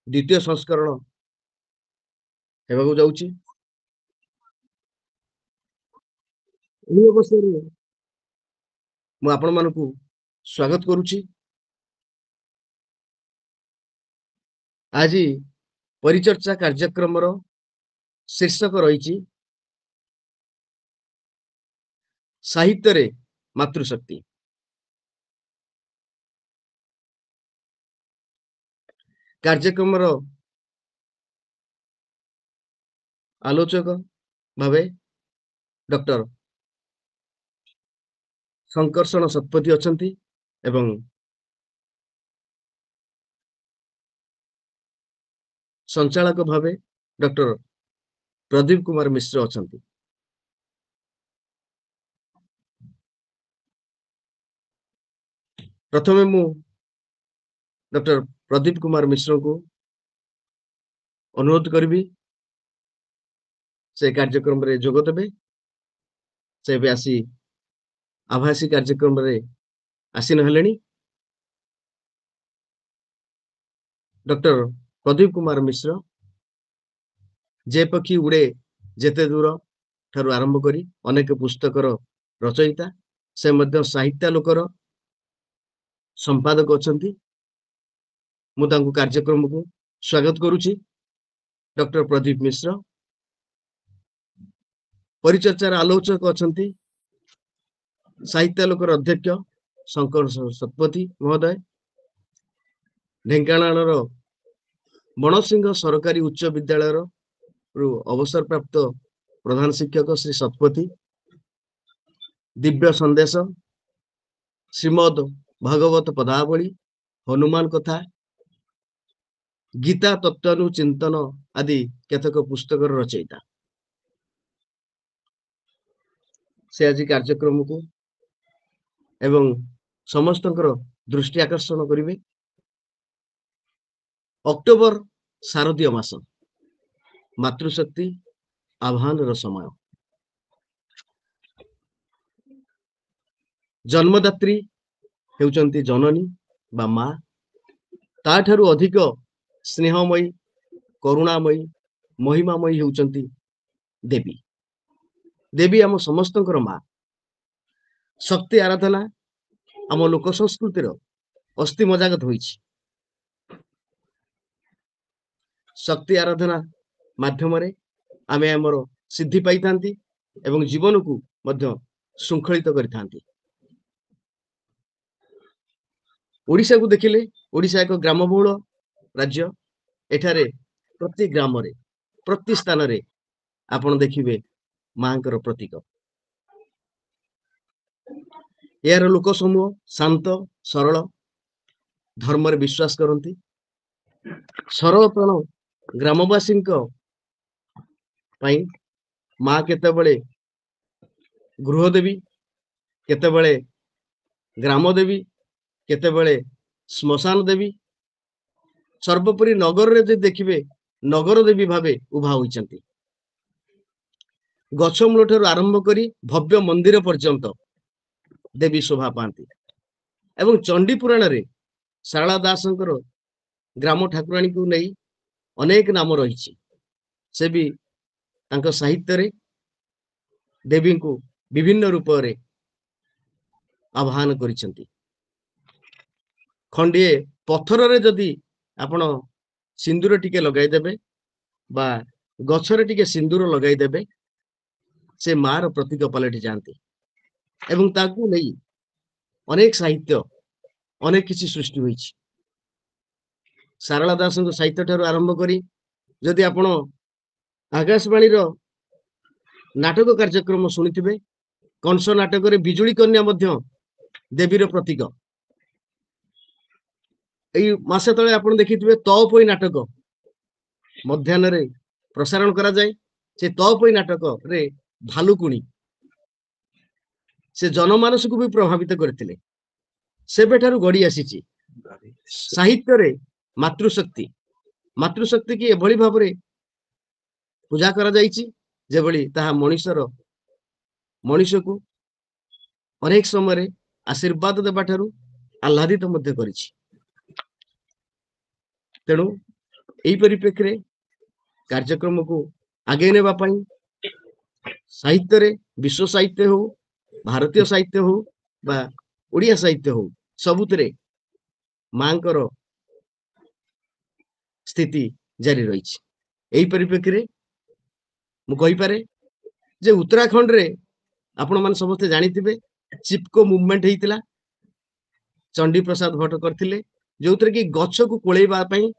द्वितीय संस्करण हेबाकु जाउची। एही अवसରରେ ମୁଁ ଆପଣମାନଙ୍କୁ ସ୍ୱାଗତ କରୁଛି। ଆଜି ପରିଚର୍ଚ୍ଚା କାର୍ଯ୍ୟକ୍ରମର ଶୀର୍ଷକ ରହିଛି ସାହିତ୍ୟରେ ମାତୃଶକ୍ତି। କାର୍ଯ୍ୟକ୍ରମର ଆଲୋଚକ ଭାବେ ଡକ୍ଟର ଶଙ୍କର୍ଷଣ ଶତପଥୀ ଅଛନ୍ତି ଏବଂ ସଞ୍ଚାଳକ ଭାବେ ଡକ୍ଟର ପ୍ରଦୀପ କୁମାର ମିଶ୍ର ଅଛନ୍ତି। ପ୍ରଥମେ ମୁଁ ଡକ୍ଟର ପ୍ରଦୀପ କୁମାର ମିଶ୍ରଙ୍କୁ ଅନୁରୋଧ କରିବି ସେ କାର୍ଯ୍ୟକ୍ରମରେ ଯୋଗ ଦେବେ। ସେ ଏବେ ଆସି ଆଭାସୀ କାର୍ଯ୍ୟକ୍ରମରେ ଆସି ନହେଲେଣି। ଡକ୍ଟର ପ୍ରଦୀପ କୁମାର ମିଶ୍ର ଯେ ପକ୍ଷୀ ଉଡ଼େ ଯେତେ ଦୂର ଠାରୁ ଆରମ୍ଭ କରି ଅନେକ ପୁସ୍ତକର ରଚୟିତା। ସେ ମଧ୍ୟ ସାହିତ୍ୟାଲୋକର ସମ୍ପାଦକ ଅଛନ୍ତି। ମୁଁ ତାଙ୍କୁ କାର୍ଯ୍ୟକ୍ରମକୁ ସ୍ୱାଗତ କରୁଛି। ଡକ୍ଟର ପ୍ରଦୀପ ମିଶ୍ର। ପରିଚର୍ଚ୍ଚାର ଆଲୋଚକ ଅଛନ୍ତି ସାହିତ୍ୟାଲୋକର ଅଧ୍ୟକ୍ଷ ଶଙ୍କର୍ଷଣ ଶତପଥୀ ମହୋଦୟ, ଢେଙ୍କାନାଳର ବଣସିଂହ ସରକାରୀ ଉଚ୍ଚ ବିଦ୍ୟାଳୟର ଅବସରପ୍ରାପ୍ତ ପ୍ରଧାନ ଶିକ୍ଷକ ଶ୍ରୀ ଶତପଥୀ, ଦିବ୍ୟ ସନ୍ଦେଶ, ଶ୍ରୀମଦ୍ ଭାଗବତ ପଦାବଳୀ, ହନୁମାନ କଥା, ଗୀତା ତତ୍ତ୍ୱାନୁଚିନ୍ତନ ଆଦି କେତେକ ପୁସ୍ତକର ରଚୟିତା। ସେ ଆଜି କାର୍ଯ୍ୟକ୍ରମକୁ ଏବଂ ସମସ୍ତଙ୍କର ଦୃଷ୍ଟି ଆକର୍ଷଣ କରିବେ। ଅକ୍ଟୋବର ଶାରଦୀୟ ମାସ, ମାତୃଶକ୍ତି ଆହ୍ୱାନର ସମୟ। ଜନ୍ମଦାତ୍ରୀ ହେଉଛନ୍ତି ଜନନୀ ବା ମା। ତାଠାରୁ ଅଧିକ ସ୍ନେହମୟୀ, କରୁଣାମୟୀ, ମହିମାମୟୀ ହେଉଛନ୍ତି ଦେବୀ। ଦେବୀ ଆମ ସମସ୍ତଙ୍କର ମା। ଶକ୍ତି ଆରାଧନା ଆମ ଲୋକ ସଂସ୍କୃତିର ଅସ୍ଥି ମଜ୍ଜାଗତ ହୋଇଛି। ଶକ୍ତି ଆରାଧନା ମାଧ୍ୟମରେ ଆମେ ଆମର ସିଦ୍ଧି ପାଇଥାନ୍ତି ଏବଂ ଜୀବନକୁ ମଧ୍ୟ ଶୃଙ୍ଖଳିତ କରିଥାନ୍ତି। ଓଡ଼ିଶାକୁ ଦେଖିଲେ ଓଡ଼ିଶା ଏକ ଗ୍ରାମବହୁଳ ରାଜ୍ୟ। ଏଠାରେ ପ୍ରତି ଗ୍ରାମରେ, ପ୍ରତି ସ୍ଥାନରେ ଆପଣ ଦେଖିବେ ମାଙ୍କର ପ୍ରତୀକ। ଏହାର ଲୋକ ସମୂହ ଶାନ୍ତ ସରଳ, ଧର୍ମରେ ବିଶ୍ୱାସ କରନ୍ତି। ସରଳପ୍ରାଣ ଗ୍ରାମବାସୀଙ୍କ ପାଇଁ ମା କେତେବେଳେ ଗୃହ ଦେବୀ, କେତେବେଳେ ଗ୍ରାମ ଦେବୀ, କେତେବେଳେ ଶ୍ମଶାନ ଦେବୀ, ସର୍ବୋପରି ନଗରରେ ଯଦି ଦେଖିବେ ନଗର ଦେବୀ ଭାବେ ଉଭା ହୋଇଛନ୍ତି। ଗଛ ମୂଳ ଠାରୁ ଆରମ୍ଭ କରି ଭବ୍ୟ ମନ୍ଦିର ପର୍ଯ୍ୟନ୍ତ ଦେବୀ ଶୋଭା ପାଆନ୍ତି। ଏବଂ ଚଣ୍ଡୀ ପୁରାଣରେ ଶାରଳା ଦାସଙ୍କର ଗ୍ରାମ ଠାକୁରାଣୀକୁ ନେଇ ଅନେକ ନାମ ରହିଛି। ସେ ବି ତାଙ୍କ ସାହିତ୍ୟରେ ଦେବୀଙ୍କୁ ବିଭିନ୍ନ ରୂପରେ ଆହ୍ୱାନ କରିଛନ୍ତି। ଖଣ୍ଡିଏ ପଥରରେ ଯଦି ଆପଣ ସିନ୍ଦୁର ଟିକେ ଲଗାଇଦେବେ ବା ଗଛରେ ଟିକେ ସିନ୍ଦୁର ଲଗାଇଦେବେ, ସେ ମାର ପ୍ରତୀକ ପାଲଟି ଯାଆନ୍ତି। ଏବଂ ତାକୁ ନେଇ ଅନେକ ସାହିତ୍ୟ, ଅନେକ କିଛି ସୃଷ୍ଟି ହୋଇଛି। ଶାରଳା ଦାସଙ୍କ ସାହିତ୍ୟ ଠାରୁ ଆରମ୍ଭ କରି ଯଦି ଆପଣ ଆକାଶବାଣୀର ନାଟକ କାର୍ଯ୍ୟକ୍ରମ ଶୁଣିଥିବେ, କଂସ ନାଟକରେ ବିଜୁଳି କନ୍ୟା ମଧ୍ୟ ଦେବୀର ପ୍ରତୀକ। ଏଇ ମାସେ ତଳେ ଆପଣ ଦେଖିଥିବେ ତଅପୋଇ ନାଟକ ମଧ୍ୟାହ୍ନରେ ପ୍ରସାରଣ କରାଯାଏ। ସେ ତଅପୋଇ ନାଟକରେ ଭାଲୁକୁଣି ସେ ଜନମାନସକୁ ବି ପ୍ରଭାବିତ କରିଥିଲେ। ସେବେଠାରୁ ଗଢ଼ି ଆସିଛି ସାହିତ୍ୟରେ ମାତୃଶକ୍ତି। ମାତୃଶକ୍ତି କି ଏଭଳି ଭାବରେ ପୂଜା କରାଯାଇଛି ଯେଭଳି ତାହା ମଣିଷକୁ ଅନେକ ସମୟରେ ଆଶୀର୍ବାଦ ଦେବା ଠାରୁ ଆହ୍ଲାଦିତ ମଧ୍ୟ କରିଛି। ତେଣୁ एही परिप्रेक्षी कार्यक्रम को आगे नेबा पई साहित्य रे विश्व साहित्य हो भारतीय साहित्य हो बा ओडिया साहित्य हो सबुतरे मांकर स्थिति जारी रही एही परिप्रेक्षी मु कहि पारे जे उत्तराखंड रे आपण मान समस्त जानिथिबे चिपको मूवमेंट हेतिला चंडी प्रसाद भट्ट करथिले जोतरे कि गछ को कोळेबा पई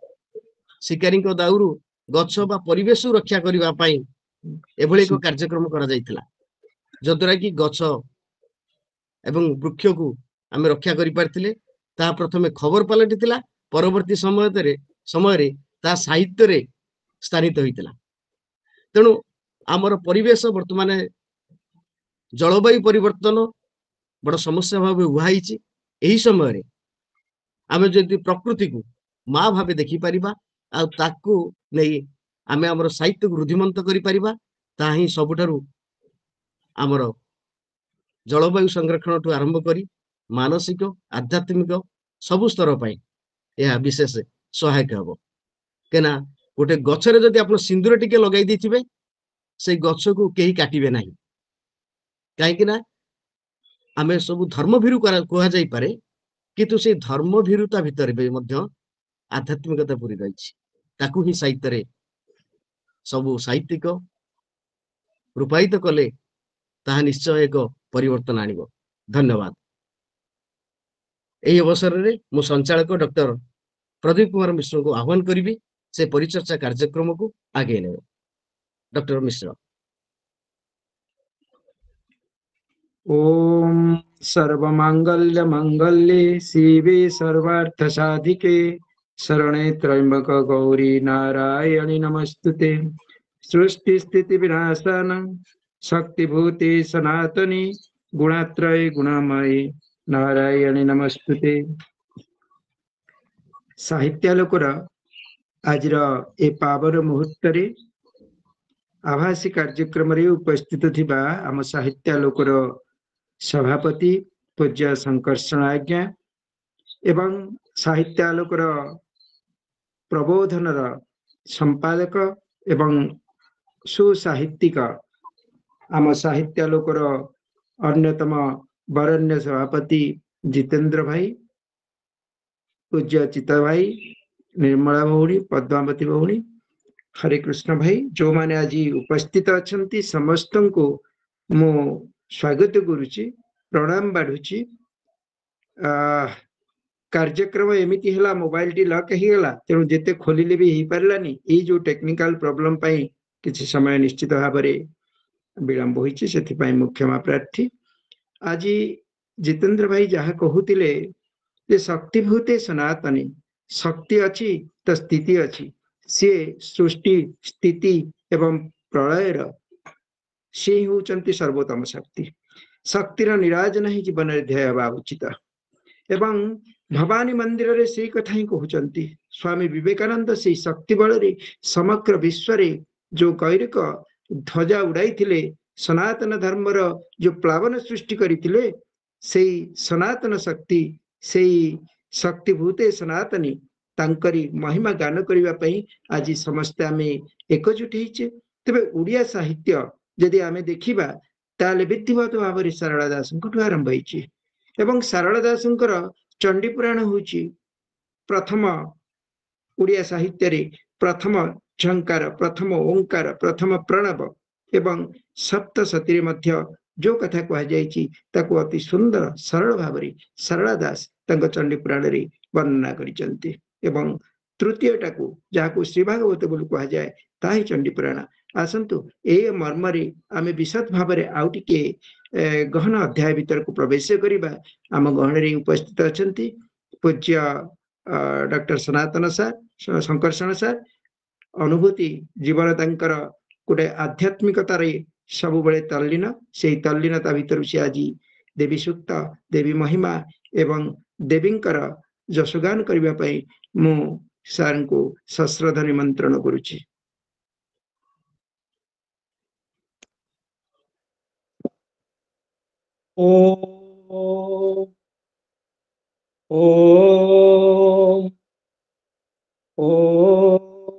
शिकारी को दाउरु गछ बा परिवेश रक्षा करिबा पई एभଳି एक कार्यक्रम करा जायतिला जद्वारा कि गछ एवं वृक्ष को आमे रक्षा करि पारथिले ता प्रथमे खबर पलटिथिला परवर्ती समय रे ता साहित्य रे स्थानित होइतिला तेणु आमर परिवेश वर्तमान जलवायु परिवर्तन बड़ समस्या भाव उहाई एही समय रे आमे जदि प्रकृति को माँ भावे देखि परिबा आ ताकू नहीं आमे हमर साहित्य को रुद्धिमंत करि परिबा ता ही सबुठारु आमर जलवायु संरक्षण ठू आरंभ करी मानसिक आध्यात्मिक सबु स्तर पाई यह विशेष सहायक हबो केना गोटे गछरे जदि आपण सिंदूर टिके लगाई दिथिबे से गछ को केही काटिबे नाही काहे कि ना आमे सब धर्म भीरु कहा जाई पारे किंतु से धर्म भीरुता भितर बे मध्य आध्यात्मिकता पूरी रही ताकू ही साहित्य रे सबु साहित्यिक रूपायित कले ताहा निश्चय एक परिवर्तन आनिबो धन्यवाद एही अवसर रे मु संचालक डॉक्टर प्रदीप कुमार मिश्र को आह्वान करिबी से परिचर्चा कार्यक्रम को आगे नेबे डॉक्टर मिश्र ओम सर्वमांगल्य मंगल्ये शिवे सर्वार्थ साधिके शरणे त्र्यंबक गौरी नारायणी नमस्तुते सृष्टि स्थिति विनाशान शक्तिभूते सनातनी गुणात्रय गुणमयी नारायणी नमस्तुते साहित्यालोकर आज ए पावन मुहूर्त आभासी कार्यक्रम उपस्थित थिबा आम साहित्यालोकर सभापति पूज्य संकर्षण आज्ञा एवं साहित्यालोकर प्रबोधन संपादक एवं सुसाहित्यिक आम साहित्यालोकर अन्यतम वरण्य सभापति जितेंद्र भाई पूज्य चिता भाई निर्मला भौणी पद्मावती भौणी हरे कृष्ण भाई जो माने आज उपस्थित अच्छा समस्त को मु स्वागत करुच्ची प्रणाम बाढ़ुची कार्यक्रम एमती है मोबाइल टी लक होगला तेणु जिते खोलिले भी हो पारानी ये जो टेक्निकल प्रोब्लेम किसी समय निश्चित भाव विलंब होती मु क्षमा प्रार्थी आज जितेंद्र भाई जहाँ कहते शक्तिभूते सनातनी शक्ति अच्छी तो स्थिति अच्छी सी सृष्टि स्थिति एवं प्रलयर सी होती सर्वोत्तम शक्ति शक्तिर निराजन ही जीवन ध्येय हवा उचित एवं भवानी मंदिर रे से कथा ही कहते स्वामी विवेकानंद से शक्ति बल समग्र विश्व रे जो गैरिक ध्वजा उड़ाई थिले सनातन धर्मर जो प्लावन सृष्टि करथिले से सनातन शक्ति से शक्तिभूते सनातनी तांकरी महिमा गान करने आज समस्ते आम एकजुट होइछे तेबे उड़िया साहित्य जदि आमे देखिबा ताले व्यक्तिगत भाव में सारला दास आरंभ होइछे एवं सारला दासंकर चंडी पुराण होउछि प्रथम उड़िया साहित्य रे प्रथम झंकार प्रथम ओंकार प्रथम प्रणव एवं सप्तशती मध्य जो कथा कह ताकू अति सुंदर सरल भाव में सारला दास चंडी पुराण रे वर्णना करिसंती एवं तृतीय टाकू जहाँ श्री भागवत बोली कह जाए ताही चंडी पुराण आसतु ए मर्मरे आम विशद भाव में आउ टिके गहन अध्याय भीतर को प्रवेश करवा आम गहन उपस्थित अच्छा पूज्य डॉक्टर सनातन सार संकर्षण सार अनुभूति जीवन तांकर गोटे आध्यात्मिकतार सब बड़े तल्लीन से तल्लीनता भीतर से आज देवी सूक्त देवी महिमा एवं देवींकर जशगान करने मु सार को सश्रद्धा निमंत्रण करुछि। ओम ओम ओम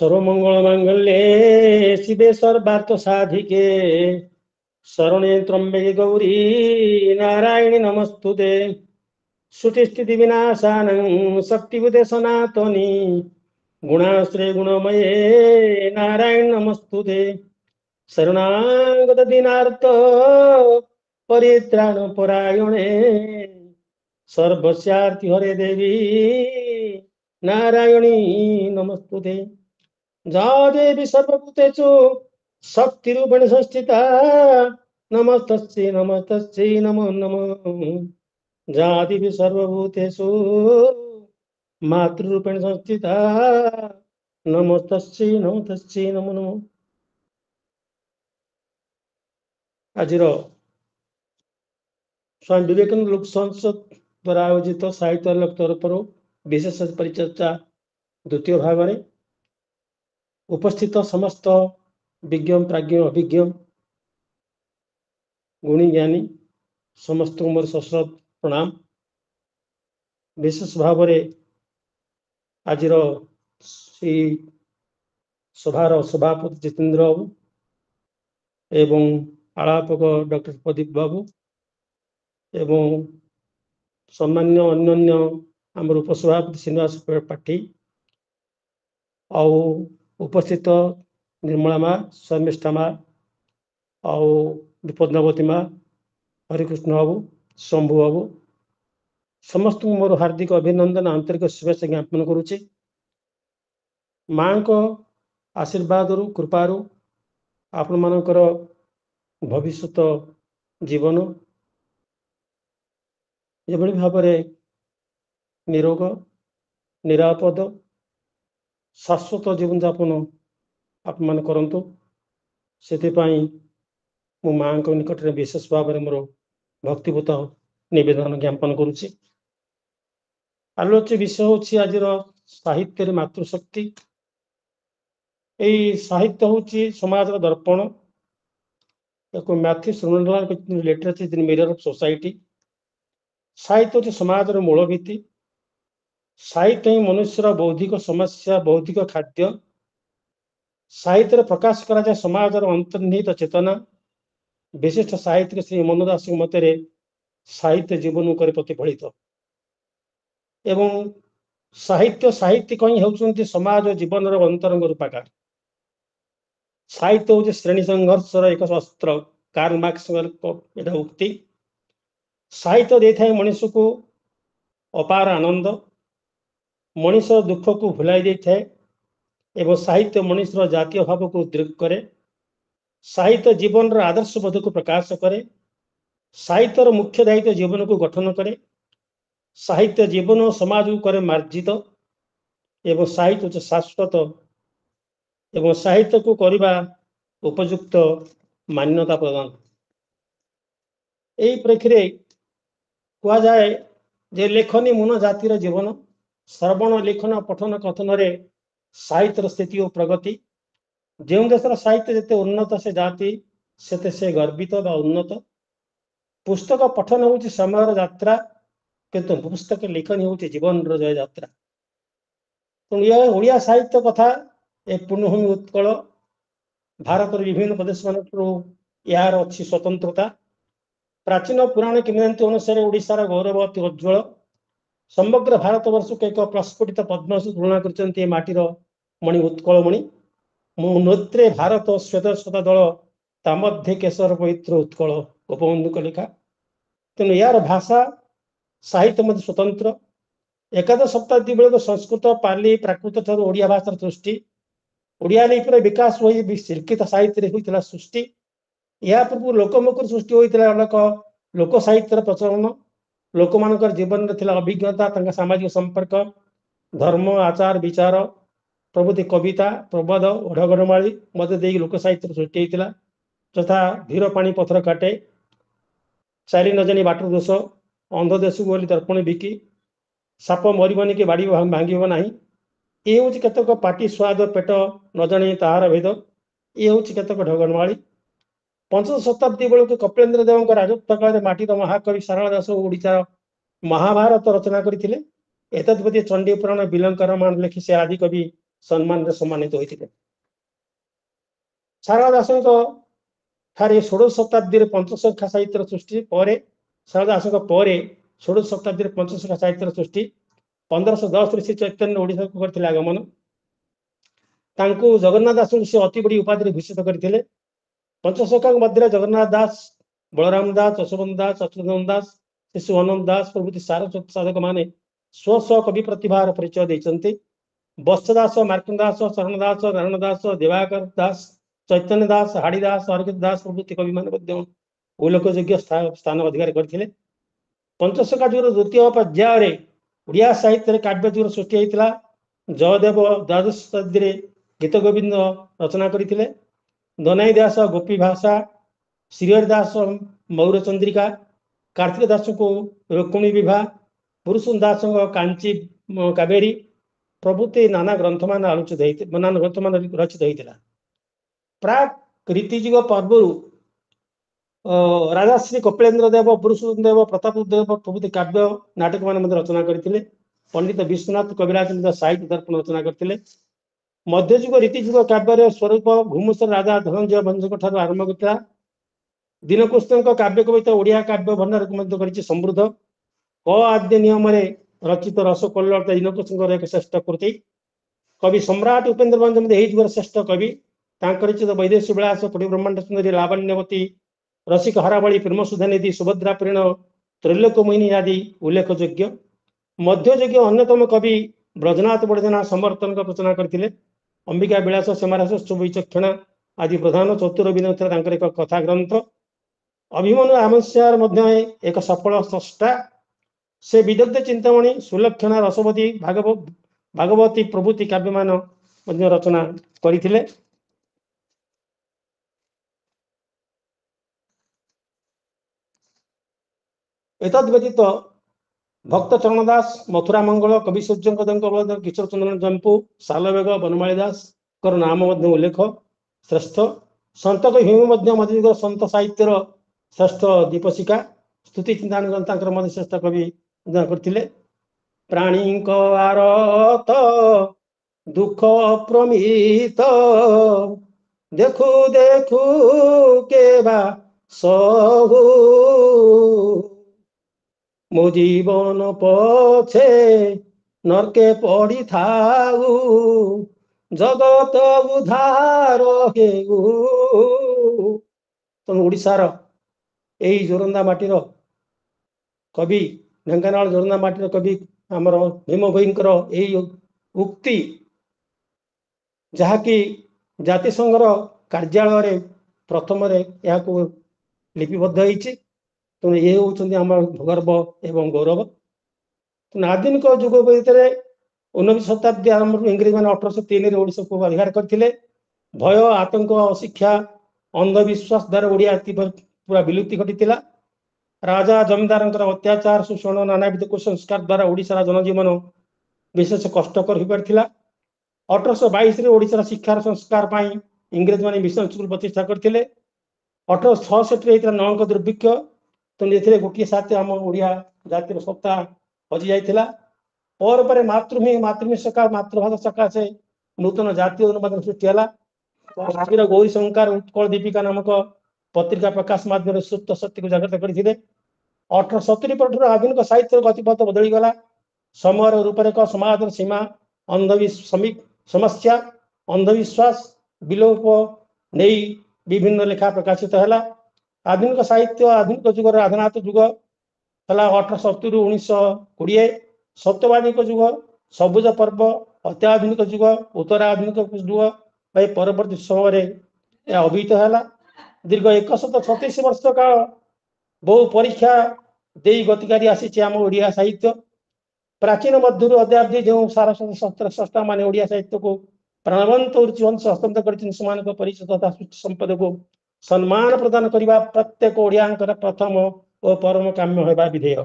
सर्वमंगल मांगल्ये शिवे सर्वार्थ साधिके शरणे त्र्यंबके गौरी नारायणी नमस्तुते श्रुतिस्थिति विनाशानं शक्तिभूते सनातनी गुणाश्रय गुणमये नारायण नमस्तुते शरणागत दीनार्थ परित्राण परायणे सर्वस्यार्ति हरे देवी नारायणी नमस्तुते जा देवी सर्वभूतेषु शक्तिरूपेण संस्थिता नमस्तस्यै नमो नमः जा देवी सर्वभूतेषु मातृरूपेण संस्थिता नमस्तस्यै नमो नमः। आजिर स्वामी विवेकानंद लोक संसद द्वारा आयोजित साहित्य लोक तरफ विशेष परिचर्चा द्वितीय भाग में उपस्थित समस्त विज्ञ प्राज्ञ अभिज्ञ गुणी ज्ञानी समस्त मोर सश्रद्ध प्रणाम। विशेष भाव में आजिर श्री सभार सभापति जितेन्द्र बाबू एवं आलापक डॉक्टर प्रदीप बाबू एवं सम्मान्य अन्य आमर उपसभापति श्रीनिवास पाठी आउ उपस्थित निर्मला माँ शर्मिष्ठा माँ आउ विपदनवती माँ हरिकृष्ण बाबू शंभु बाबू समस्त मोर हार्दिक अभिनंदन आंतरिक शुभेच्छा ज्ञापन करुचे। माँ को आशीर्वाद कृपारू आपण मानकर भविष्यत जीवन एभली भाव निरोग निरापद शाश्वत जीवन यापन आप मान करंतु से मो माँ निकट में विशेष भाव में मोर भक्तिपूत निवेदन ज्ञापन करुच्ची। आलोच्य विषय होछि आजिर साहित्य मातृशक्ति। यही साहित्य होछि समाज दर्पण एक मैथ्यूस literature in mirror of society. साहित्य होछि समाज मूल भित्ति। साहित्य ही मनुष्यर बौद्धिक समस्या बौद्धिक खाद्य। साहित्य प्रकाश करा जाय समाज अंतर्निहित चेतना। विशिष्ट साहित्यिक श्री मनोदास मते साहित्य जीवन कर प्रतिफलित एवं साहित्य साहित्यिक ही होउछन्ति समाज जीवन अंतरंग रूपाकार। साहित्य हूँ श्रेणी संघर्षर एक अस्त्र। कार्ल मार्क्स उक्ति। साहित्य दे थाए मनीष को अपार आनंद मनीष दुख को भुलाई दे थाए एवं साहित्य मनुष्यर जातीय भाव को उद्रेक करे। साहित्य जीवन आदर्श बोध को प्रकाश करे। साहित्यर मुख्य दायित्व जीवन को गठन करे। साहित्य जीवन और समाज को करे मार्जित एवं साहित्य शाश्वत एवं साहित्य को करवा उपयुक्त मान्यता प्रदान। यही प्रेक्षी कह जाए जे लेखनी मन जातिर जीवन श्रवण लेखन पठन कथन साहित्य स्थिति और प्रगति। जो देशर साहित्य जिते उन्नत से जाति से गर्वित बा उन्नत। पुस्तक पठन हूँ समय यात्रा किंतु पुस्तक लेखन हूँ जीवन जय यात्रा। तेणु यह ओडिया साहित्य कथा ए पुण्यभूमि उत्कल भारत विभिन्न प्रदेश मान यार अच्छी स्वतंत्रता। प्राचीन पुराण किंवदंती अनुसार ओडिशार गौरव अति उज्ज्वल। समग्र भारत वर्ष को एक प्रस्फुटित पद्म से तुलना कर माटीर मणि उत्कलमणि। मो नृत्रे भारत श्वेत श्वेत दल तामध्ये केशर पवित्र उत्कल गोपबंधु लेखा। तेणु यार भाषा साहित्य मध्य स्वतंत्र। एकादश शताब्दी बेलू संस्कृत पाली प्राकृत ठार ओडिया भाषार सृष्टि। ओडिया लिपिर विकास हो शिक्षित साहित्य होता सृष्टि। या पूर्व लोकमुख सृष्टि होता अलग लोक साहित्यर प्रचलन। लोक मान जीवन में अभिज्ञता सामाजिक संपर्क धर्म आचार विचार प्रभृति कविता प्रबंध ओढ़गरमाली मध्य लोक साहित्य सृष्टि होता। तथा धीर पानी पथर काटे चाली न जानी बाट दोष अंध देश को बोली दर्पण बिकी साप मरबनी कि बाड़ी भांग ना। ये हूँ केतक पाटी स्वाद पेट न जानी ताहार भेद। ये हूँ केतक ढगरमाली। पंचदश शताब्दी बेलू कपिलेन्द्र देव राजत्व काल माटीर महाकवि सारला दास ओडिशार महाभारत रचना करते। एतद्वती चंडी पुराण बिलंकर मान लिखि से आदिकवि ସମ୍ମାନରେ ସମ୍ମାନିତ ହୋଇଥିଲେ। ଶାରଳା ଦାସଙ୍କ ଠାରେ ଷୋଡଶ ଶତାବ୍ଦୀରେ ପଞ୍ଚସଖା ସାହିତ୍ୟର ସୃଷ୍ଟି ପରେ ଶାରଳା ଦାସଙ୍କ ପରେ ଷୋଡଶ ଶତାବ୍ଦୀରେ ପଞ୍ଚସଖା ସାହିତ୍ୟର ସୃଷ୍ଟି 1510 ଶ୍ରୀ ଚୈତନ୍ୟ ଓଡ଼ିଶାକୁ କରିଥିଲେ ଆଗମନ। ତାଙ୍କୁ ଜଗନ୍ନାଥ ଦାସଙ୍କୁ ସେ ଅତି ବଡ଼ି ଉପାଧିରେ ଭୂଷିତ କରିଥିଲେ। ପଞ୍ଚସଖାଙ୍କ ମଧ୍ୟରେ ଜଗନ୍ନାଥ ଦାସ, ବଳରାମ ଦାସ, ଯଶୋବନ୍ତ ଦାସ, ଅଚ୍ୟୁତାନନ୍ଦ ଦାସ, ଶିଶୁ ଅନନ୍ତ ଦାସ ପ୍ରଭୃତି ସାଧକ ମାନେ ସ୍ୱ ସ୍ୱ କବି ପ୍ରତିଭାର ପରିଚୟ ଦେଇଛନ୍ତି। ବତ୍ସ ଦାସ, ମାର୍କଣ୍ଡ ଦାସ, ଶରଣ ଦାସ, ନାରାୟଣ ଦାସ, ଦିବାକର ଦାସ, ଚୈତନ୍ୟ ଦାସ, ହାଡ଼ି ଦାସ, ଅରବିନ୍ଦ ଦାସ ପ୍ରଭୃତି କବିମାନେ ମଧ୍ୟ ଉଲ୍ଲେଖଯୋଗ୍ୟ ସ୍ଥାନ ଅଧିକାର କରିଥିଲେ। ପଞ୍ଚସଖା ଯୁଗର ଦ୍ୱିତୀୟ ପର୍ଯ୍ୟାୟରେ ଓଡ଼ିଆ ସାହିତ୍ୟରେ କାବ୍ୟ ଯୁଗର ସୃଷ୍ଟି ହୋଇଥିଲା। ଜୟଦେବ ଦ୍ୱାଦଶ ଶତାବ୍ଦୀରେ ଗୀତ ଗୋବିନ୍ଦ ରଚନା କରିଥିଲେ। ଦନାଇ ଦାସ ଗୋପୀ ଭାଷା, ଶ୍ରୀହରି ଦାସ ମୟୁର ଚନ୍ଦ୍ରିକା, କାର୍ତ୍ତିକ ଦାସଙ୍କୁ ରୁକ୍ମିଣୀ ବିଭା, ପୁରୁଷୋତ୍ତମ ଦାସଙ୍କ କାଞ୍ଚି କାବେରୀ ପ୍ରଭୃତି ନାନା ଗ୍ରନ୍ଥମାନ ରଚିତ ହୋଇଥିଲା। ପ୍ରାକ୍ ରୀତିଯୁଗ ପୂର୍ବରୁ ରାଜାଶ୍ରୀ କପିଳେନ୍ଦ୍ର ଦେବ, ପୁରୁଷୋତ୍ତମ ଦେବ, ପ୍ରତାପ ଦେବ ପ୍ରଭୃତି କାବ୍ୟ ନାଟକ ମାନେ ମଧ୍ୟ ରଚନା କରିଥିଲେ। ପଣ୍ଡିତ ବିଶ୍ୱନାଥ କବିରାଜ ମଧ୍ୟ ସାହିତ୍ୟ ଦର୍ପଣ ରଚନା କରିଥିଲେ। ମଧ୍ୟଯୁଗ ରୀତିଯୁଗ କାବ୍ୟର ସ୍ୱରୂପ ଘୁମୁସର ରାଜା ଧନଞ୍ଜୟ ଭଞ୍ଜଙ୍କ ଠାରୁ ଆରମ୍ଭ କରିଥିଲା। ଦୀନକୃଷ୍ଣଙ୍କ କାବ୍ୟ କବିତା ଓଡ଼ିଆ କାବ୍ୟ ଭଣ୍ଡାରକୁ ମଧ୍ୟ କରିଛି ସମୃଦ୍ଧ। କ ଆଦ୍ୟ ନିୟମରେ ରଚିତ ରସକଲ୍ଲୋଳ ଦୀନକୃଷ୍ଣଙ୍କର ଏକ ଶ୍ରେଷ୍ଠ କୃତି। କବି ସମ୍ରାଟ ଉପେନ୍ଦ୍ର ଭଞ୍ଜ ମଧ୍ୟ ଏହି ଯୁଗର ଶ୍ରେଷ୍ଠ କବି। ତାଙ୍କ ରଚିତ ବୈଦେଶୀ ବିଳାସ, ପଟିବ୍ରହ୍ମାଣ୍ଡ ସୁନ୍ଦରୀ, ଲାବଣ୍ୟବତୀ, ରସିକ ହରାବଳୀ, ପ୍ରେମ ସୁଧାନିଧି, ସୁଭଦ୍ରା ପ୍ରେରଣ, ତ୍ରୈଲୋକ ମୋହିନୀ ଆଦି ଉଲ୍ଲେଖଯୋଗ୍ୟ। ମଧ୍ୟଯୁଗୀୟ ଅନ୍ୟତମ କବି ବ୍ରଜନାଥ ବଡ଼ଜେନା ସମର୍ଥନଙ୍କ ରଚନା କରିଥିଲେ। ଅମ୍ବିକା ବିଳାସ, ସେମାରାସ, ବିଚକ୍ଷଣା ଆଦି ପ୍ରଧାନ ଚତୁର ବିନୟ ଥିଲା ତାଙ୍କର ଏକ କଥା ଗ୍ରନ୍ଥ। ଅଭିମନ୍ୟୁ ଆମସ୍ୟାର ମଧ୍ୟ ଏକ ସଫଳ ସ୍ରଷ୍ଟା। ସେ ବିଦଗ୍ଧ ଚିନ୍ତାମଣି, ସୁଲକ୍ଷଣା, ରସବତୀ, ଭାଗବତୀ ପ୍ରଭୃତି କାବ୍ୟମାନ ମଧ୍ୟ ରଚନା କରିଥିଲେ। ଏତଦ୍ ବ୍ୟତୀତ ଭକ୍ତ ଚରଣ ଦାସ, ମଥୁରା ମଙ୍ଗଳ, କବି ସୂର୍ଯ୍ୟଙ୍କ ଦେଙ୍କ, କିଶୋର ଚନ୍ଦ୍ର ଜମ୍ପୁ, ସାଲବେଗ, ବନମାଳୀ ଦାସଙ୍କର ନାମ ମଧ୍ୟ ଉଲ୍ଲେଖ ଶ୍ରେଷ୍ଠ। ସନ୍ତ କବି ଭୀମ ମଧ୍ୟ ମଧ୍ୟଯୁଗର ସନ୍ତ ସାହିତ୍ୟର ଶ୍ରେଷ୍ଠ ଦୀପଶିକା। ସ୍ତୁତି ଚିନ୍ତାମଣି ତାଙ୍କର ମଧ୍ୟ ଶ୍ରେଷ୍ଠ କବି କରିଥିଲେ। ପ୍ରାଣୀଙ୍କ ଆରତ ଦୁଃଖ ପ୍ରମିତ, ଦେଖୁ ଦେଖୁ କେବା ସହୁ, ମୋ ଜୀବନ ପଛେ ନର୍କେ ପଡ଼ିଥାଉ, ଜଗତ ଉଦ୍ଧାର ହେଉ। ତେଣୁ ଓଡ଼ିଶାର ଏଇ ଜୋରନ୍ଦା ମାଟିର କବି, ଢେଙ୍କାନାଳ ଜୋରନ୍ଦା ମାଟିର କବି ଆମର ଭୀମ ଭୋଇଙ୍କର ଏଇ ଉକ୍ତି, ଯାହାକି ଜାତିସଂଘର କାର୍ଯ୍ୟାଳୟରେ ପ୍ରଥମରେ ଏହାକୁ ଲିପିବଦ୍ଧ ହେଇଛି। ତେଣୁ ଇଏ ହେଉଛନ୍ତି ଆମର ଗର୍ବ ଏବଂ ଗୌରବ। ଆଧୁନିକ ଯୁଗ ଭିତରେ 19 ଶତାବ୍ଦୀ ଆରମ୍ଭରୁ ଇଂରେଜମାନେ 1803ରେ ଓଡ଼ିଶାକୁ ଅଧିକାର କରିଥିଲେ। ଭୟ, ଆତଙ୍କ, ଅଶିକ୍ଷା, ଅନ୍ଧବିଶ୍ୱାସ ଦ୍ୱାରା ଓଡ଼ିଆ ପୁରା ବିଲୁପ୍ତି ଘଟିଥିଲା। ରାଜା ଜମିଦାରଙ୍କର ଅତ୍ୟାଚାର, ଶୋଷଣ, ନାନାବିଧ କୁସଂସ୍କାର ଦ୍ୱାରା ଓଡ଼ିଶାର ଜନଜୀବନ ବିଶେଷ କଷ୍ଟକର ହୋଇପାରିଥିଲା। 1822ରେ ଓଡ଼ିଶାର ଶିକ୍ଷାର ସଂସ୍କାର ପାଇଁ ଇଂରେଜମାନେ ମିଶନ ସ୍କୁଲ ପ୍ରତିଷ୍ଠା କରିଥିଲେ। 1866ରେ ହେଇଥିଲା ନଅଙ୍କ ଦୁର୍ଭିକ୍ଷ। ତେଣୁ ଏଥିରେ ଗୋଟିଏ ସାଥେ ଆମ ଓଡ଼ିଆ ଜାତିର ସତ୍ତା ହଜି ଯାଇଥିଲା। ପରେ ମାତୃଭୂମି ମାତୃଭାଷା ସକାଶେ ନୂତନ ଜାତୀୟ ଅନୁବାଦ ସୃଷ୍ଟି ହେଲା। ଗୌରୀ ଶଙ୍କର ଉତ୍କଳ ଦୀପିକା ନାମକ ପତ୍ରିକା ପ୍ରକାଶ ମାଧ୍ୟମରେ ସୁପ୍ତ ସତ୍ୟକୁ ଜାଗ୍ରତ କରିଥିଲେ। 1870 ପରଠାରୁ ଆଧୁନିକ ସାହିତ୍ୟର ଗତିପଥ ବଦଳିଗଲା। ସମୟର ରୂପରେଖ, ସମାଜର ସୀମା, ସମସ୍ୟା, ଅନ୍ଧବିଶ୍ୱାସ ବିଲୋପ ନେଇ ବିଭିନ୍ନ ଲେଖା ପ୍ରକାଶିତ ହେଲା। ଆଧୁନିକ ସାହିତ୍ୟ, ଆଧୁନିକ ଯୁଗର ରାଧାନାଥ ଯୁଗ ହେଲା 1870ରୁ 1920। ସତ୍ୟବାଦୀଙ୍କ ଯୁଗ, ସବୁଜ ପର୍ବ, ଅତ୍ୟାଧୁନିକ ଯୁଗ, ଉତ୍ତରାଧୁନିକ ଯୁଗ ପାଇଁ ପରବର୍ତ୍ତୀ ସମୟରେ ଏହା ଅଭିହିତ ହେଲା। ଦୀର୍ଘ 136 ବର୍ଷ କାଳ ବହୁ ପରୀକ୍ଷା ଦେଇ ଗତିକାରୀ ଆସିଛି ଆମ ଓଡ଼ିଆ ସାହିତ୍ୟ। ପ୍ରାଚୀନ ମଧ୍ୟରୁ ଅଦ୍ୟାବଧି ଯେଉଁ ସ୍ରଷ୍ଟା ମାନେ ଓଡ଼ିଆ ସାହିତ୍ୟକୁ ପ୍ରାଣବନ୍ତ ଉଚ୍ଚବଂଶ ହସ୍ତାନ୍ତର କରିଛନ୍ତି, ସେମାନଙ୍କ ପରିଚୟ ତଥା ସମ୍ପଦକୁ ସମ୍ମାନ ପ୍ରଦାନ କରିବା ପ୍ରତ୍ୟେକ ଓଡ଼ିଆଙ୍କର ପ୍ରଥମ ଓ ପରମ କାମ୍ୟ ହେବା ବିଧେୟ।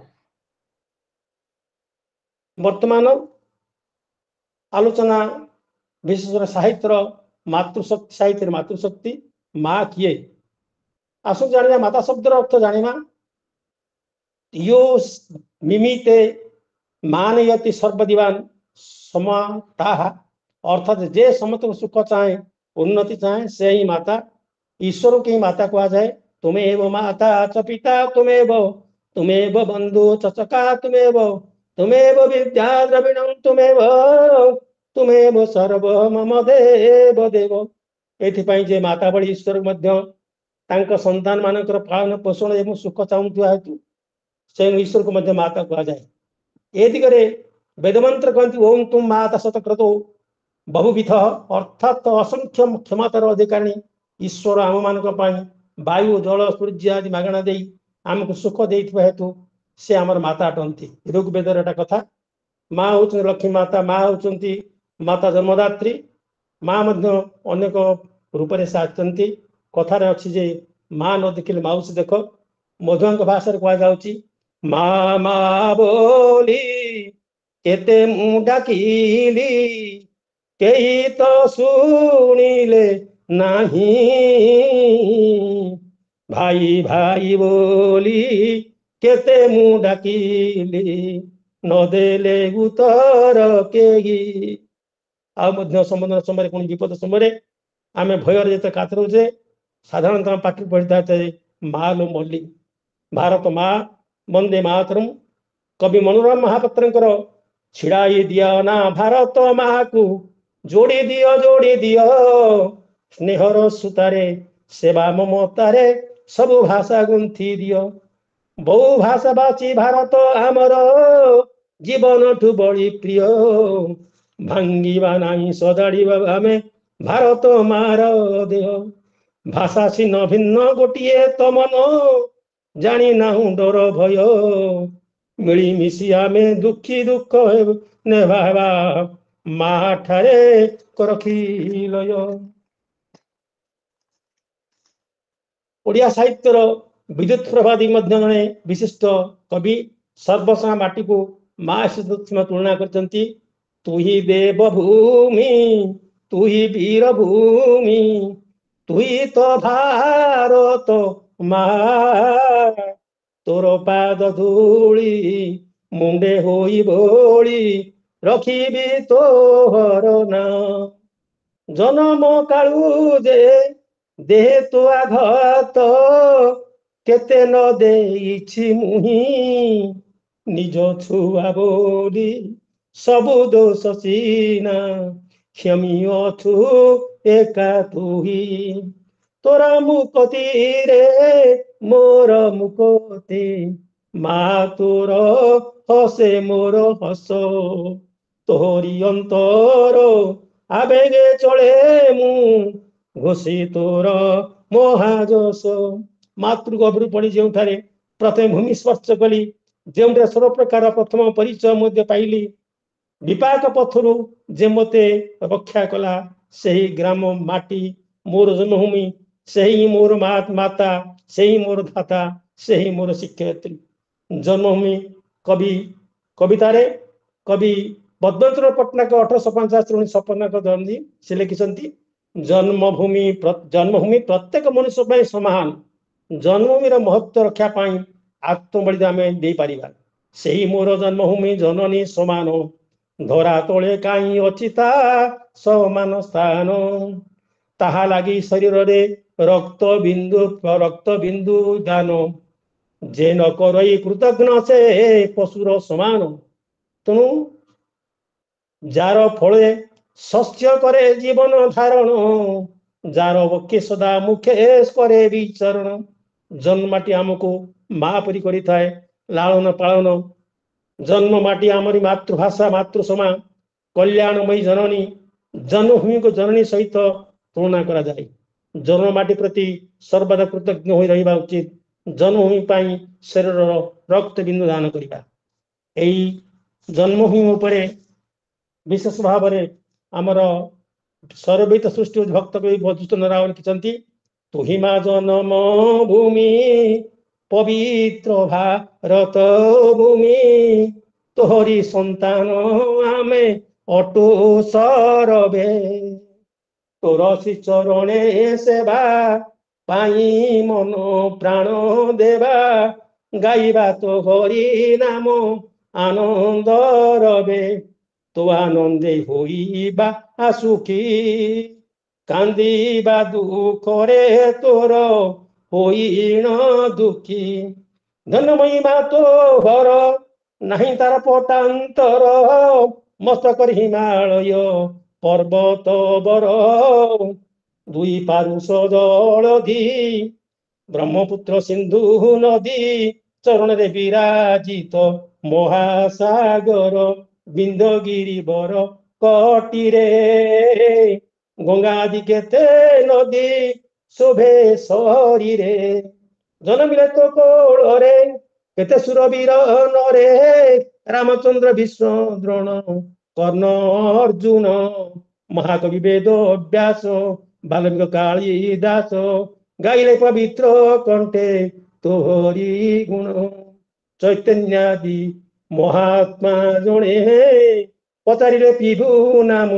ବର୍ତ୍ତମାନ ଆଲୋଚନା ବିଶେଷ ସାହିତ୍ୟର ମାତୃଶକ୍ତି, ସାହିତ୍ୟର ମାତୃଶକ୍ତି ମା କିଏ? ଆସନ୍ତୁ ଜାଣିବା ମାତା ଶବ୍ଦର ଅର୍ଥ ଜାଣିବା। ୟୋ ମିମିତେ ମାନୟତି ସର୍ବଦିବାନ ସମାତାଃ अर्थात जे समस्त सुख चाहे उन्नति चाहे से ही माता ईश्वर की माता कहा जाए। तुमेव माता च पिता तुमेव बंधु च सखा तुमेव विद्या द्रविणम तुमेव सर्व मम देव देव। एथिपाई जे माता बड़ी ईश्वर मध्य तांका संतान मानकर पालन पोषण एवं सुख चाहूथुवा हेतु से ईश्वर को मध्य माता कहा जाए। ए दिगरे वेदमंत्र कहती ओम तुम माता शतक्रतो बहुविध अर्थात असंख्य क्षमतार अधिकारी ईश्वर आम मान वायु जल सूर्य आदि मागणा दे आमको सुख देथिबा हेतु से आमर माता अटंती। ऋग्वेदर एटा कथा। माँ होउछन्ति लक्ष्मी माता, माँ होउछन्ति माता जन्मदात्री, माँ मध्य अनेक रूप से आसती। कथार अच्छी जे माँ न देखिले माउसी देख। मधुआंक भाषा कह जाउची माँ माँ बोली केते मु डाकिली केही तो शुणिले नाही भाई भाई बोली केते मु डाकिली न देले उतर केही। संबोधन समय कौन विपद समय आम भयर जिते कातरुचे साधारणतः पाठ पढ़ी था माँ लो मल्ली भारत माँ वंदे मातरम। कवि मनोरम महापात्र छिड़ाई दिया ना भारत माँ को जोड़ी दियो स्नेहर सुतारे सेवा ममतारे सबु भाषा गुंथी दियो। बहु भाषा बाची भारत आमर जीवन ठू बड़ी प्रिय भांगिबा नाही सजाड़िबा आमे भारत मार देह। भाषा छिन्न भिन्न गोटिए तो मन जानी नाहु डर भय मिलिमिशि आमे दुखी दुख नेभावा माँ ठारे करखी लय। ओडिया साहित्यर विद्युत प्रभादी मध्य जने विशिष्ट कवि सर्वसा माटी को माँ सहित तुलना करचंती। तू ही देव भूमि तू ही वीर भूमि तू ही तो भारत माँ तोर पाद धूली मुंडे होई बोली रखिबी तोहर नाम। जन्म कालू जे देह तो आघात केते न देइछि मुहि निज छुआ बोली सबु दोष सीना क्षमी अछु एका तुही तोरा मुकती रे मोर मुकती माँ तोर हसे मोर हस तोहरी अंतर आवेगे चले मु घोषी तोर महाजस। मातृगभरू पढ़ी जो प्रथम भूमि स्पर्श कली जो सर्व प्रकार प्रथम परिचय मध्य पाइली विपाक पथरु जे मते रक्षा कला सही ग्राम माटी मोर जन्मभूमि सही मोर माता सही मोर धाता सही मोर शिक्षयत्री। जन्मभूमि कवि कवितारे कवि पद्मचंद्र पट्टनायक 1850-1956 जन्मी से लिखिछन्ति जन्मभूमि प्रत्येक मनुष्य ପାଇଁ समान जन्मभूमिर महत्व रक्षा पाई आत्मबलिदान आमे दे पारिबा सही मोर जन्मभूमि जननी समान धरा तले काई अचिता समान स्थान ताहा लागी शरीर रे रक्त बिंदु दान जे न करई कृतज्ञ से पशुर समान। तेणु जार फले शस्य करे जीवन धारण जार वके सदा मुखे करे विचरण। जन्मटी आमको माँ परी करी थाए लालन पालन जन्म माटी आमरी मातृभाषा मातृसमा कल्याणमयी जननी जन्मभूमि को जननी सहित तुलना करा जाए। जन्म माटी प्रति सर्वदा कृतज्ञ हो रहिबा उचित। जन्मभूमि पाई शरीर रक्त बिंदु दान करिबा। एई जन्मभूमि उपरे विशेष भाव में आमर सर्वैत सृष्टि भक्त कवि मधुसूदन राव लिखिछन्ति तुही मा जन्म भूमि पवित्र भारत भूमि तोहरी संतान आमे अटो सरबे तोरसी चरणे सेवा पाई मन प्राण देवा गाइबा तो हरि नाम आनंद रबे तो आनंदे होइबा सुखी कांदिबा दुखरे तोर होइण दुखी धन महिमा तो घर नहीं तार पटांतर मस्तक हिमालय पर्वत बर दुई पारुष जलधि ब्रह्मपुत्र सिंधु नदी चरण रे विराजित महासागर बिंदगिरी बर कटिरे गंगा केते नदी शोभे शरीर जनमिले तो कोଳରେ केते सुरवीर नरे रामचंद्र भीष्म द्रोण कर्ण अर्जुन महाकवि वेद व्यास बाल्मीकि कालिदास गाइले पवित्र कंठे तोहरी गुण चैतन्यादि महात्मा जणे पचारिले पिबु नाम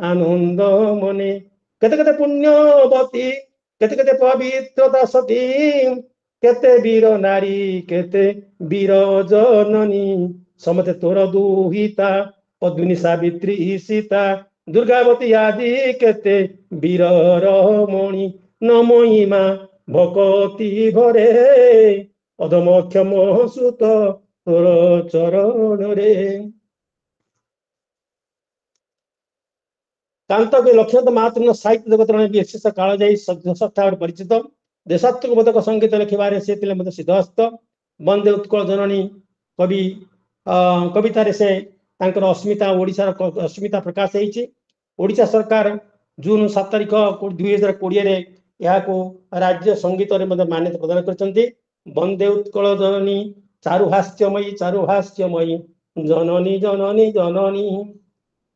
आनंद मने केते केते पुण्यवती केते केते पवित्रता सती केते वीर नारी केते वीर जननी समते तोर दुहिता पद्मिनी सावित्री सीता दुर्गावती आदि केते वीर रमणी न महिमा भक्ति भरे अधम क्षम सुत तोर चरण रे कांत के लक्ष्मण महात्म साहित्य जगत विशेष काल जाई सत्ता परिचित देशात्मक बोधक संगीत लिखबारे से सिद्धहस्त बंदे उत्कल जननी कवि कवितार से अस्मिता ओडिशार अस्मिता प्रकाश होती ओडिशा सरकार जून 7 तारिख 2020 राज्य संगीत मान्यता प्रदान कर बंदे उत्कल जननी चारुहास्यमयी जननी जननी जननी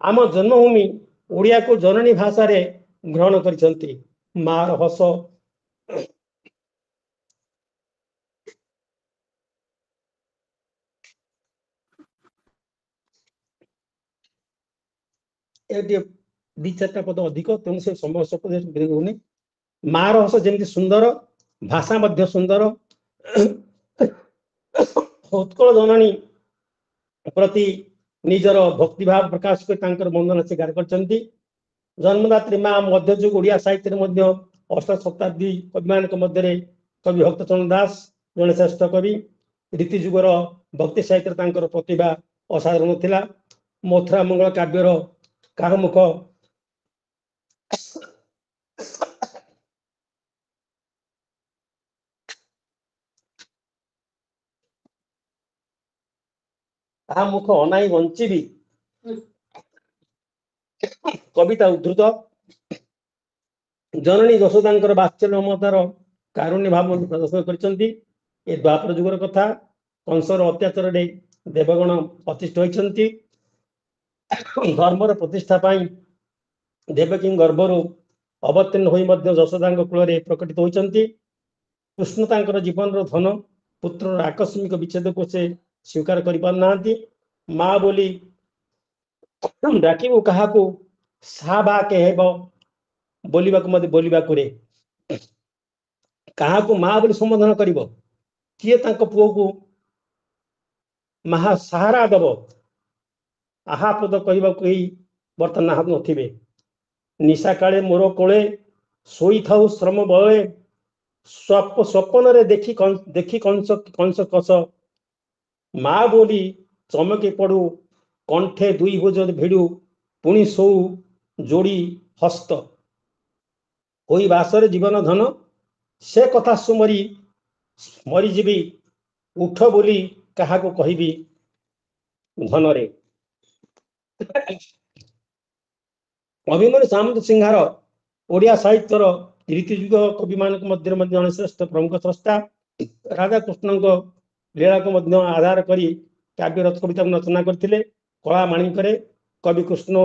आम जन्मभूमि ओडिया को जननी भाषा रे ग्रहण कर मार हस दी चार पद अधिक तेणु से समय मार हस जमी सुंदर भाषा मध्य सुंदर उत्कल जननी प्रति निजर भक्तिभाव प्रकाश कर वंदना स्वीकार कर जन्मदात्री माँ मध्यजुग ओडिया साहित्य अष्ट शताब्दी कवि मान मध्य कवि भक्तचरण दास जड़े श्रेष्ठ कवि रीतिजुगर भक्ति साहित्य प्रतिभा असाधारण थिला मथुरा मंगल काव्यर काहमुख मुख अनाई बंची कविता उद्धृत जननी यशोदा बात्सल्य ममतार कारुण्य भाव प्रदर्शन कर द्वापर जुगर कथा कंसर अत्याचार देवगण प्रतिष्ठित होती धर्मर प्रतिष्ठा देवकी गर्भर अवतीर्ण हो यशोदा कूल प्रकटित होती कृष्ण जीवन धन पुत्र आकस्मिक विच्छेद को से स्वीकार करना माँ बोली डाकू क्या सा बा के बोलवा बोलवा क्या माँ बोली संबोधन कर किए पुओ को महा सहारा दब आहापद कहवाक बर्तमान नथिबे निशा काले मोर कोले सोई थाउ श्रम बले स्वप्न रे देखी कंस कस माँ बोली चमके पड़ू कंठे दुई भुज भिड़ू पुणी सौ जोड़ी हस्त होई बासरे जीवन धन से कथा सुमरी मरीजी उठ बोली क्या कहबी धन रे अभिमन्यु सामंत सिंहार ओडिया साहित्यर रीतिजुग कवि मान मध्य श्रेष्ठ प्रमुख स्रष्टा राधा कृष्ण लीला को आधार करी काव्य रथ कविता रचना करते कला माणिक कवि कृष्ण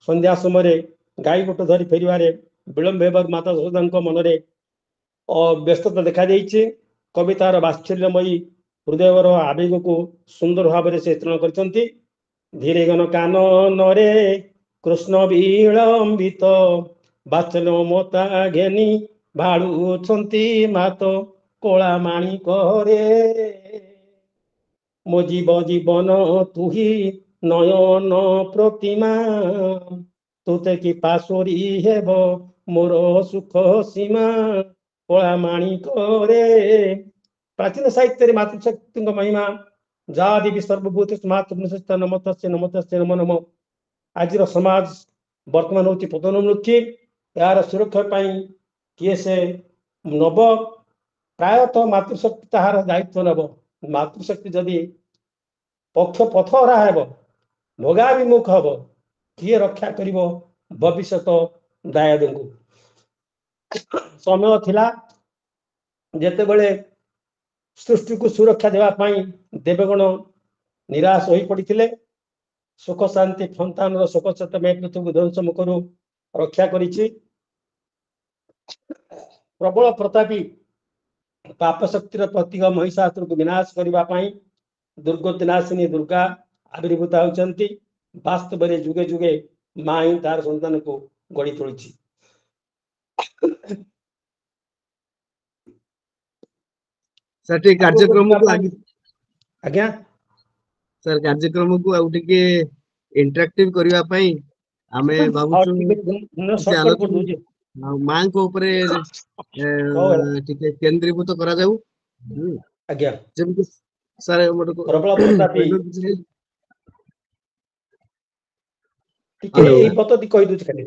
संध्या समय गाई गोट धरी फेरवे विलंब माता यशोदा मन व्यस्तता देखा कवितार बात्सल्यमयी हृदय आवेग को सुंदर भाव से चित्रण कर धीरे गण कान नरे कृष्ण विलंबित बात्सल्य ममता घेनी भाड़ुंट मात कला माणिक रे मो जीव जीवन तुही নয়ন প্রতিমা তোতে কি পাশরি হেব মোর সুখ সীমা কଳା ମାଣିକରେ। ପ୍ରାଚୀନ ସାହିତ୍ୟରେ ମାତୃଶକ୍ତିଙ୍କ ମହିମା ଯାହା ଦେବୀ ସର୍ବଭୂତ ନମସ୍ତେ ନମସ୍ତେ ନମ ନମ। ଆଜିର ସମାଜ ବର୍ତ୍ତମାନ ହଉଛି ପତନମୁଖୀ। ଏହାର ସୁରକ୍ଷା ପାଇଁ କିଏ ସେ ନବ? ପ୍ରାୟତଃ ମାତୃଶକ୍ତି ତାହାର ଦାୟିତ୍ୱ ନେବ। ମାତୃଶକ୍ତି ଯଦି ପଥହରା ହେବ, ଭୋଗାଭିମୁଖ ହେବ, କିଏ ରକ୍ଷା କରିବ ଭବିଷ୍ୟତ ଦାୟାଦଙ୍କୁ? ସମୟ ଥିଲା ଯେତେବେଳେ ସୃଷ୍ଟିକୁ ସୁରକ୍ଷା ଦେବା ପାଇଁ ଦେବଗଣ ନିରାଶ ହୋଇ ପଡିଥିଲେ। ସୁଖ ଶାନ୍ତି ସନ୍ତାନର ସୁଖ ସତ୍ୟ ପୃଥିବୀକୁ ଧ୍ୱଂସ ମୁଖରୁ ରକ୍ଷା କରିଛି। ପ୍ରବଳ ପ୍ରତାପୀ ପାପ ଶକ୍ତିର ପ୍ରତୀକ ମହିଷାସୁରକୁ ବିନାଶ କରିବା ପାଇଁ ଦୁର୍ଗତିନାଶିନୀ ଦୁର୍ଗା ଆବିର୍ଭୂତ ହେଉଛନ୍ତି। ବାସ୍ତବରେ ଯୁଗେ ଯୁଗେ ମା ହିଁ ତାର ସନ୍ତାନକୁ ଗଢି ତୋଳିଛି। ସେଠି କାର୍ଯ୍ୟକ୍ରମକୁ ଆଜ୍ଞା ସାର୍ କାର୍ଯ୍ୟକ୍ରମକୁ ଆଉ ଟିକେ ଇଣ୍ଟରାକ୍ଟିଭ କରିବା ପାଇଁ ଆମେ ଭାବୁଛୁ ମାଙ୍କ ଉପରେ ଟିକେ କେନ୍ଦ୍ରୀଭୂତ କରାଯାଉ। ଆଜ୍ଞା ଯେମିତି ସାର୍ ପ୍ରବଳ ପ୍ରତାପୀ ଟିକେ ଏଇ ପଦ୍ଧତି କହିଦଉଛି ଖାଲି।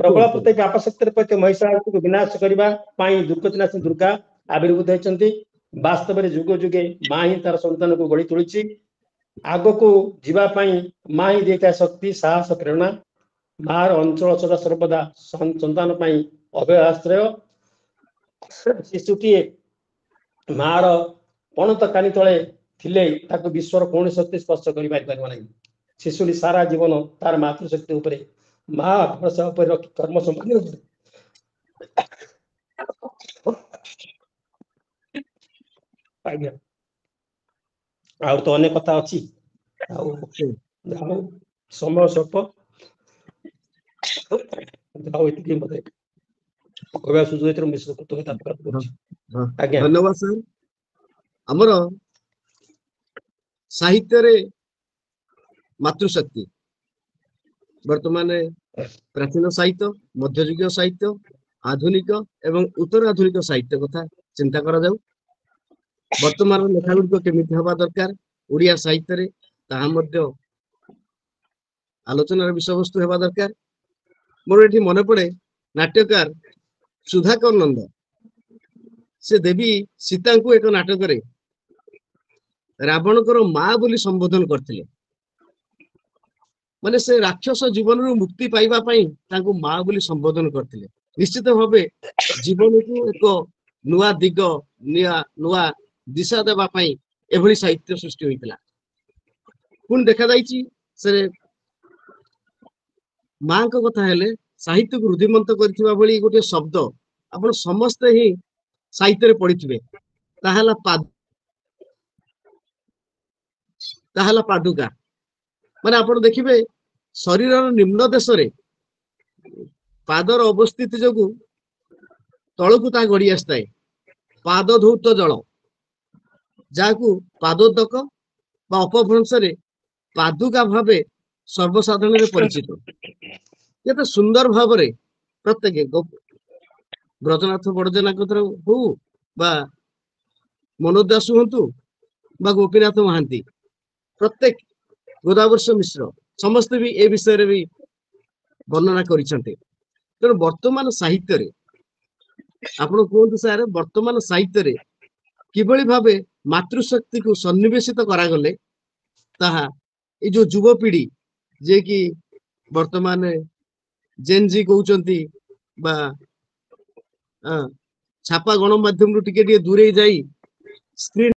ପ୍ରବଳ ପ୍ରତାପୀ ଆପଶକ୍ତିର ପ୍ରତି ମହିଷାସୁରକୁ ବିନାଶ କରିବା ପାଇଁ ଦୁର୍ଗତିନାଶିନୀ ଦୁର୍ଗା ଆବିର୍ଭୂତ ହେଇଛନ୍ତି। ବାସ୍ତବରେ ଯୁଗ ଯୁଗେ ମା ହିଁ ତାର ସନ୍ତାନକୁ ଗଢି ତୋଳିଛି। ଆଗକୁ ଯିବା ପାଇଁ ମା ହିଁ ଦେଇଥାଏ ଶକ୍ତି, ସାହସ, ପ୍ରେରଣା। ମାର ଅଞ୍ଚଳ ସଦା ସର୍ବଦା ସନ୍ତାନ ପାଇଁ ଅଭୟ ଆଶ୍ରୟ। ଶିଶୁଟିଏ ମାର ପଣତ କାନି ତଳେ ଥିଲେ ତାକୁ ବିଶ୍ୱର କୌଣସି ଶକ୍ତି ସ୍ପର୍ଶ କରିପାରିବ ନାହିଁ। ଶିଶୁଟି ସାରା ଜୀବନ ତାର ମାତୃଶକ୍ତି ଉପରେ, ମା ଭରସା ଉପରେ ରଖି କର୍ମ ସମ୍ପାଦନ କରେ। ଆଜ୍ଞା ଆଉ ତ ଅନେକ କଥା ଅଛି, ଆଉ ସମୟ ସ୍ୱଳ୍ପ, ଆଉ ଏତିକି ମତେ କହିବା ସୁଯୋଗ ଆଜ୍ଞା ଧନ୍ୟବାଦ ସାର୍। ଆମର ସାହିତ୍ୟରେ ମାତୃଶକ୍ତି ବର୍ତ୍ତମାନ ପ୍ରାଚୀନ ସାହିତ୍ୟ, ମଧ୍ୟଯୁଗୀୟ ସାହିତ୍ୟ, ଆଧୁନିକ ଏବଂ ଉତ୍ତର ଆଧୁନିକ ସାହିତ୍ୟ କଥା ଚିନ୍ତା କରାଯାଉ। ବର୍ତ୍ତମାନ ଲେଖା ଗୁଡ଼ିକ କେମିତି ହେବା ଦରକାର ଓଡ଼ିଆ ସାହିତ୍ୟରେ, ତାହା ମଧ୍ୟ ଆଲୋଚନାର ବିଷୟବସ୍ତୁ ହେବା ଦରକାର। ମୋର ଏଠି ମନେ ପଡେ ନାଟ୍ୟକାର ସୁଧାକର ନନ୍ଦ, ସେ ଦେବୀ ସୀତାଙ୍କୁ ଏକ ନାଟକରେ ରାବଣଙ୍କର ମା ବୋଲି ସମ୍ବୋଧନ କରିଥିଲେ। ମାନେ ସେ ରାକ୍ଷସ ଜୀବନରୁ ମୁକ୍ତି ପାଇବା ପାଇଁ ତାଙ୍କୁ ମା ବୋଲି ସମ୍ବୋଧନ କରିଥିଲେ। ନିଶ୍ଚିତ ଭାବେ ଜୀବନକୁ ଏକ ନୂଆ ଦିଗ, ନୂଆ ଦିଶା ଦେବା ପାଇଁ ଏଭଳି ସାହିତ୍ୟ ସୃଷ୍ଟି ହୋଇଥିଲା। ପୁଣି ଦେଖାଯାଇଛି ସେ ମାଙ୍କ କଥା ହେଲେ ସାହିତ୍ୟକୁ ରୁଦ୍ଧିମନ୍ତ କରିଥିବା ଭଳି ଗୋଟିଏ ଶବ୍ଦ ଆପଣ ସମସ୍ତେ ହିଁ ସାହିତ୍ୟରେ ପଢିଥିବେ, ତାହା ହେଲା ପାଦୁକା। ମାନେ ଆପଣ ଦେଖିବେ ଶରୀରର ନିମ୍ନ ଦେଶରେ ପାଦର ଅବସ୍ଥିତି ଯୋଗୁ ତଳକୁ ତାହା ଗଡି ଆସିଥାଏ। ପାଦ ଧୌତ ଜଳ, ଯାହାକୁ ପାଦୋଦକ ବା ଅପଭ୍ରଂଶରେ ପାଦୁକା ଭାବେ ସର୍ବସାଧାରଣରେ ପରିଚିତ। କେତେ ସୁନ୍ଦର ଭାବରେ ପ୍ରତ୍ୟେକ ବ୍ରଜନାଥ ବଡ଼ଜେନାଙ୍କ ହଉ ବା ମନୋଜ ଦାସ ହୁଅନ୍ତୁ ବା ଗୋପୀନାଥ ମହାନ୍ତି, ପ୍ରତ୍ୟେକ ଗୋଦାବର୍ଷ ମିଶ୍ର, ସମସ୍ତେ ବି ଏ ବିଷୟରେ ବି ବର୍ଣ୍ଣନା କରିଛନ୍ତି। ତେଣୁ ବର୍ତ୍ତମାନ ସାହିତ୍ୟରେ ଆପଣ କୁହନ୍ତୁ ସାର୍, ବର୍ତ୍ତମାନ ସାହିତ୍ୟରେ କିଭଳି ଭାବେ ମାତୃଶକ୍ତିକୁ ସନ୍ନିବେଶିତ କରାଗଲେ ତାହା ଏଇ ଯୋଉ ଯୁବପିଢି ଯିଏକି ବର୍ତ୍ତମାନ ଜେନଜି କହୁଛନ୍ତି ବା ଛାପା ଗଣମାଧ୍ୟମରୁ ଟିକେ ଦୂରେଇ ଯାଇ ସ୍କ୍ରିନ୍